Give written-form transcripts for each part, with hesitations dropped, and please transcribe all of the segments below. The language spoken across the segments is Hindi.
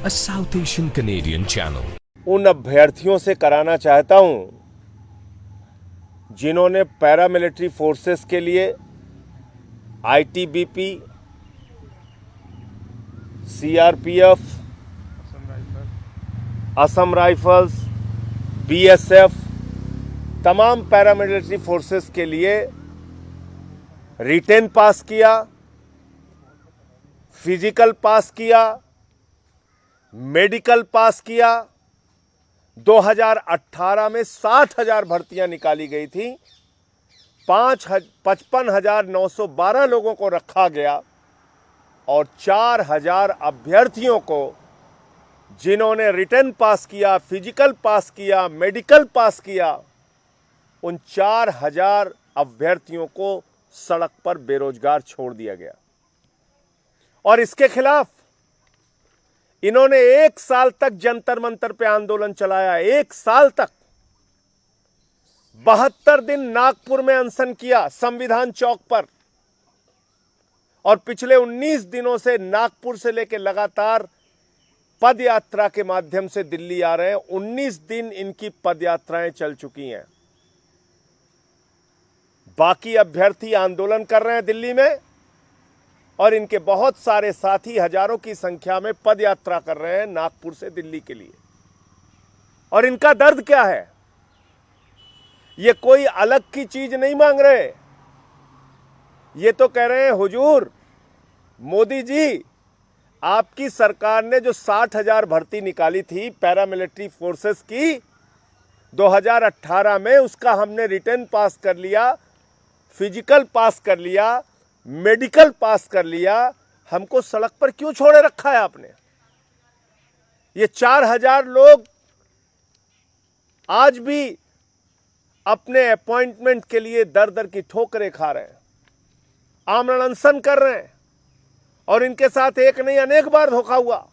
a South Asian Canadian channel. उन अभ्यर्थियों से कराना चाहता हूं जिन्होंने पैरामिलिट्री फोर्सेस के लिए ITBP, CRPF, Assam rifles, BSF, तमाम पैरामिलिट्री फोर्सेस के लिए रिटेन पास किया, फिजिकल पास किया, मेडिकल पास किया। 2018 में 60,000 भर्तियां निकाली गई थी, 55,912 लोगों को रखा गया और 4,000 अभ्यर्थियों को जिन्होंने रिटन पास किया, फिजिकल पास किया, मेडिकल पास किया, उन 4,000 अभ्यर्थियों को सड़क पर बेरोजगार छोड़ दिया गया। और इसके खिलाफ इन्होंने 1 साल तक जंतर मंतर पे आंदोलन चलाया। 1 साल तक 72 दिन नागपुर में अनशन किया, संविधान चौक पर। और पिछले 19 दिनों से नागपुर से लेकर लगातार पद यात्रा के माध्यम से दिल्ली आ रहे हैं। 19 दिन इनकी पद यात्राएं चल चुकी हैं। बाकी अभ्यर्थी आंदोलन कर रहे हैं दिल्ली में और इनके बहुत सारे साथी हजारों की संख्या में पद यात्रा कर रहे हैं नागपुर से दिल्ली के लिए। और इनका दर्द क्या है? ये कोई अलग की चीज नहीं मांग रहे। ये तो कह रहे हैं, हुजूर मोदी जी, आपकी सरकार ने जो 60,000 भर्ती निकाली थी पैरामिलिट्री फोर्सेस की 2018 में, उसका हमने रिटन पास कर लिया, फिजिकल पास कर लिया, मेडिकल पास कर लिया। हमको सड़क पर क्यों छोड़े रखा है आपने? ये 4,000 लोग आज भी अपने अपॉइंटमेंट के लिए दर दर की ठोकरें खा रहे हैं, आमरण अनशन कर रहे हैं। और इनके साथ एक नहीं अनेक बार धोखा हुआ।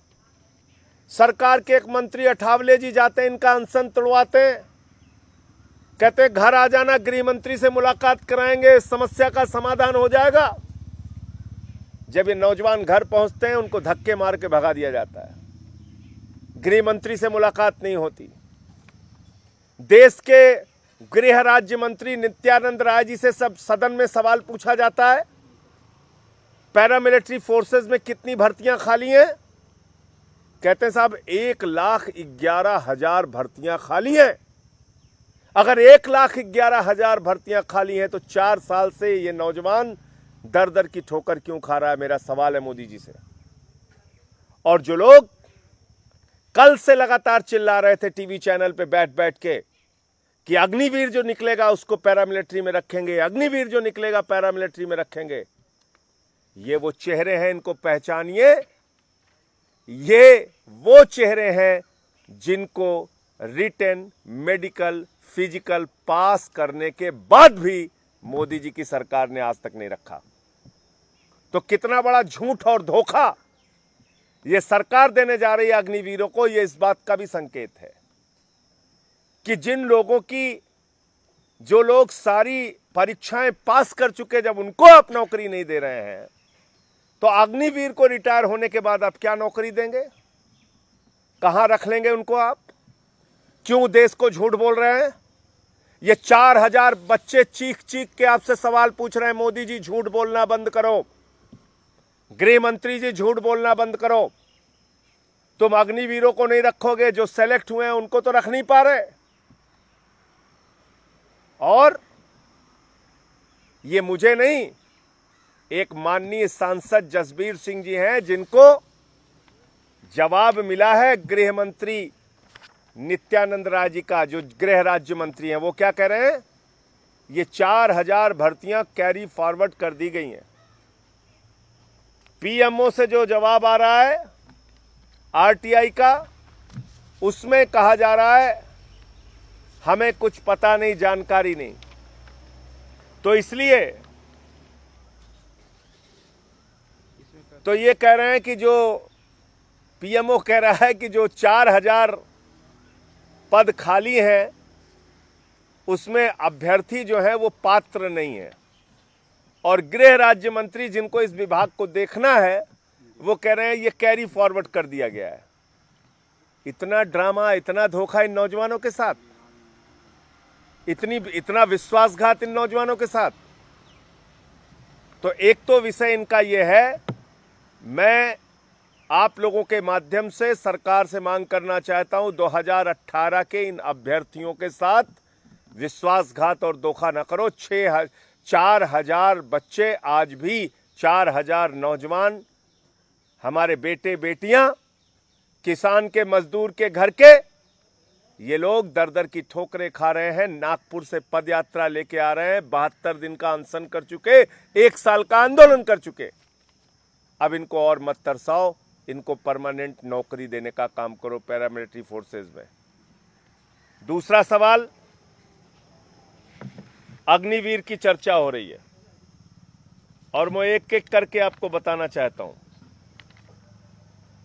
सरकार के एक मंत्री अठावले जी जाते हैं, इनका अनशन तोड़वाते हैं, कहते हैं घर आ जाना, गृह मंत्री से मुलाकात कराएंगे, समस्या का समाधान हो जाएगा। जब ये नौजवान घर पहुंचते हैं, उनको धक्के मार के भगा दिया जाता है। गृह मंत्री से मुलाकात नहीं होती। देश के गृह राज्य मंत्री नित्यानंद राय जी से सब सदन में सवाल पूछा जाता है, पैरामिलिट्री फोर्सेस में कितनी भर्तियां खाली हैं? कहते हैं साहब 1,11,000 भर्तियां खाली हैं। अगर 1,11,000 भर्तियां खाली हैं तो 4 साल से ये नौजवान दर दर की ठोकर क्यों खा रहा है? मेरा सवाल है मोदी जी से। और जो लोग कल से लगातार चिल्ला रहे थे टीवी चैनल पे बैठ बैठ के कि अग्निवीर जो निकलेगा उसको पैरामिलिट्री में रखेंगे, अग्निवीर जो निकलेगा पैरामिलिट्री में रखेंगे, ये वो चेहरे हैं, इनको पहचानिए। ये वो चेहरे हैं जिनको रिटन, मेडिकल, फिजिकल पास करने के बाद भी मोदी जी की सरकार ने आज तक नहीं रखा। तो कितना बड़ा झूठ और धोखा ये सरकार देने जा रही है अग्निवीरों को, ये इस बात का भी संकेत है कि जिन लोगों की, जो लोग सारी परीक्षाएं पास कर चुके, जब उनको आप नौकरी नहीं दे रहे हैं तो अग्निवीर को रिटायर होने के बाद आप क्या नौकरी देंगे? कहां रख लेंगे उनको आप? क्यों देश को झूठ बोल रहे हैं? ये 4,000 बच्चे चीख चीख के आपसे सवाल पूछ रहे हैं, मोदी जी झूठ बोलना बंद करो, गृह मंत्री जी झूठ बोलना बंद करो। तुम अग्निवीरों को नहीं रखोगे, जो सेलेक्ट हुए हैं उनको तो रख नहीं पा रहे। और ये मुझे नहीं, एक माननीय सांसद जसबीर सिंह जी हैं जिनको जवाब मिला है गृह मंत्री नित्यानंद राय जी का, जो गृह राज्य मंत्री हैं। वो क्या कह रहे हैं? ये 4,000 भर्तियां कैरी फॉरवर्ड कर दी गई हैं। पीएमओ से जो जवाब आ रहा है आरटीआई का, उसमें कहा जा रहा है हमें कुछ पता नहीं, जानकारी नहीं। तो इसलिए तो ये कह रहे हैं कि जो पीएमओ कह रहा है कि जो 4,000 पद खाली हैं उसमें अभ्यर्थी जो है वो पात्र नहीं है। और गृह राज्य मंत्री जिनको इस विभाग को देखना है वो कह रहे हैं ये कैरी फॉरवर्ड कर दिया गया है। इतना ड्रामा, इतना धोखा इन नौजवानों के साथ, इतना विश्वासघात इन नौजवानों के साथ। तो एक तो विषय इनका यह है, मैं आप लोगों के माध्यम से सरकार से मांग करना चाहता हूं 2018 के इन अभ्यर्थियों के साथ विश्वासघात और धोखा न करो। 4,000 बच्चे, आज भी 4,000 नौजवान, हमारे बेटे बेटियां, किसान के, मजदूर के घर के, ये लोग दर दर की ठोकरें खा रहे हैं। नागपुर से पदयात्रा लेके आ रहे हैं, 72 दिन का अनशन कर चुके, 1 साल का आंदोलन कर चुके। अब इनको और मत तरसाओ, इनको परमानेंट नौकरी देने का काम करो पैरामिलिट्री फोर्सेस में। दूसरा सवाल, अग्निवीर की चर्चा हो रही है और मैं एक एक करके आपको बताना चाहता हूं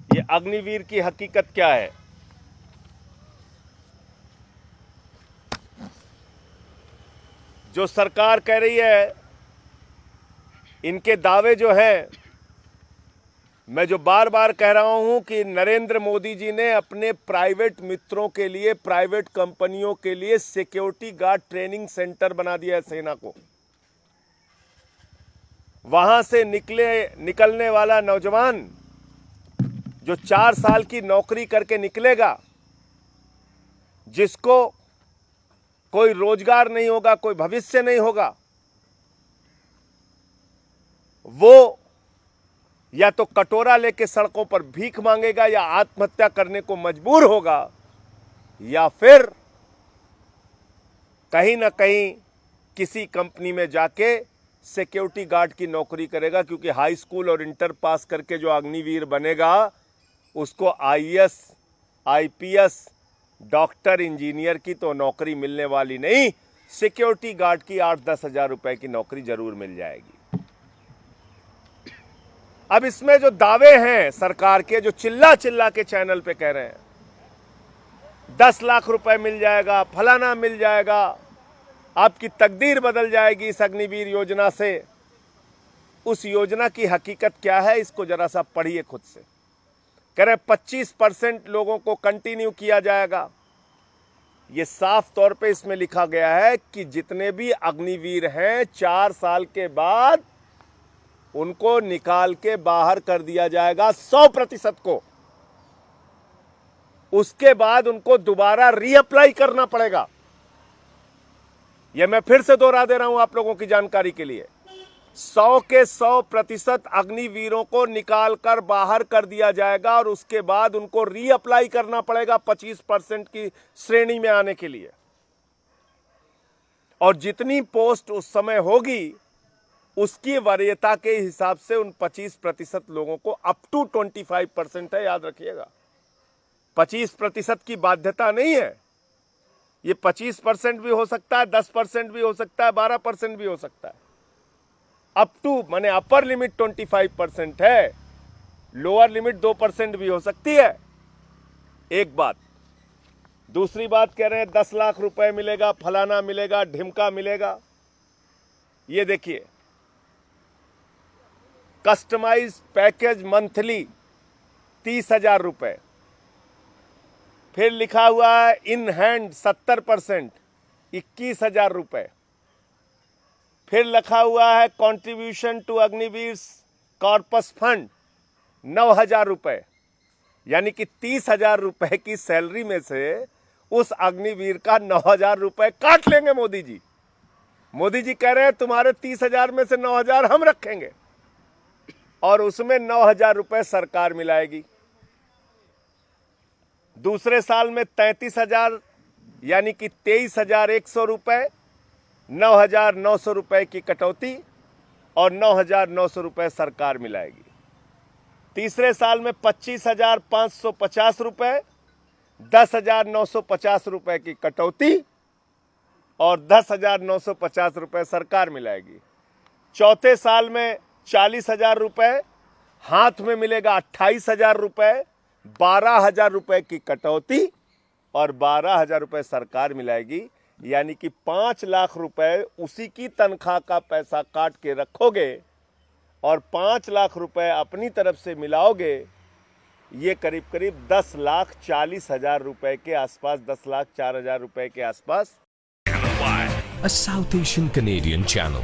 ये अग्निवीर की हकीकत क्या है। जो सरकार कह रही है, इनके दावे जो हैं, मैं जो बार बार कह रहा हूं कि नरेंद्र मोदी जी ने अपने प्राइवेट मित्रों के लिए, प्राइवेट कंपनियों के लिए सिक्योरिटी गार्ड ट्रेनिंग सेंटर बना दिया है सेना को। वहां से निकलने वाला नौजवान जो 4 साल की नौकरी करके निकलेगा, जिसको कोई रोजगार नहीं होगा, कोई भविष्य नहीं होगा, वो या तो कटोरा लेके सड़कों पर भीख मांगेगा, या आत्महत्या करने को मजबूर होगा, या फिर कहीं ना कहीं किसी कंपनी में जाके सिक्योरिटी गार्ड की नौकरी करेगा। क्योंकि हाई स्कूल और इंटर पास करके जो अग्निवीर बनेगा, उसको आईएएस, आईपीएस, डॉक्टर, इंजीनियर की तो नौकरी मिलने वाली नहीं, सिक्योरिटी गार्ड की 8-10 हजार रुपए की नौकरी जरूर मिल जाएगी। अब इसमें जो दावे हैं सरकार के, जो चिल्ला चिल्ला के चैनल पे कह रहे हैं 10 लाख रुपए मिल जाएगा, फलाना मिल जाएगा, आपकी तकदीर बदल जाएगी इस अग्निवीर योजना से, उस योजना की हकीकत क्या है इसको जरा सा पढ़िए खुद से। कह रहे 25% लोगों को कंटिन्यू किया जाएगा। ये साफ तौर पे इसमें लिखा गया है कि जितने भी अग्निवीर हैं 4 साल के बाद उनको निकाल के बाहर कर दिया जाएगा 100% को। उसके बाद उनको दोबारा रीअप्लाई करना पड़ेगा। यह मैं फिर से दोहरा दे रहा हूं आप लोगों की जानकारी के लिए, 100 के 100% अग्निवीरों को निकालकर बाहर कर दिया जाएगा और उसके बाद उनको रीअप्लाई करना पड़ेगा 25% की श्रेणी में आने के लिए। और जितनी पोस्ट उस समय होगी उसकी वरीयता के हिसाब से उन 25% लोगों को अप टू 25% है, याद रखिएगा। 25% की बाध्यता नहीं है, ये 25% भी हो सकता है, 10% भी हो सकता है, 12% भी हो सकता है। अप टू माने अपर लिमिट 25% है, लोअर लिमिट 2% भी हो सकती है। एक बात। दूसरी बात कह रहे हैं 10 लाख रुपए मिलेगा, फलाना मिलेगा, ढिमका मिलेगा। ये देखिए, कस्टमाइज पैकेज मंथली 30,000 रुपए। फिर लिखा हुआ है इन हैंड 70% 21,000 रुपए। फिर लिखा हुआ है contribution to Agniveer corpus fund 9,000 रुपए। यानी कि 30,000 रुपए की सैलरी में से उस अग्निवीर का 9,000 रुपए काट लेंगे मोदी जी। मोदी जी कह रहे हैं तुम्हारे 30,000 में से 9,000 हम रखेंगे और उसमें 9,000 रुपए सरकार मिलाएगी। दूसरे साल में 33,000 यानी कि 23,100 रुपए, 9,900 रुपए की कटौती और 9,900 रुपए सरकार मिलाएगी। तीसरे साल में 25,550 रुपए, 10,950 रुपए की कटौती और 10,950 रुपए सरकार मिलाएगी। चौथे साल में 40,000 रुपए, हाथ में मिलेगा 28,000 रुपए, 12,000 रुपए की कटौती और 12,000 रुपए सरकार मिलाएगी। यानी कि 5 लाख रुपए उसी की तनख्वाह का पैसा काट के रखोगे और 5 लाख रुपए अपनी तरफ से मिलाओगे ये करीब करीब 10,40,000 रुपए के आसपास, 10,04,000 रुपए के आसपास। A South Asian Canadian channel.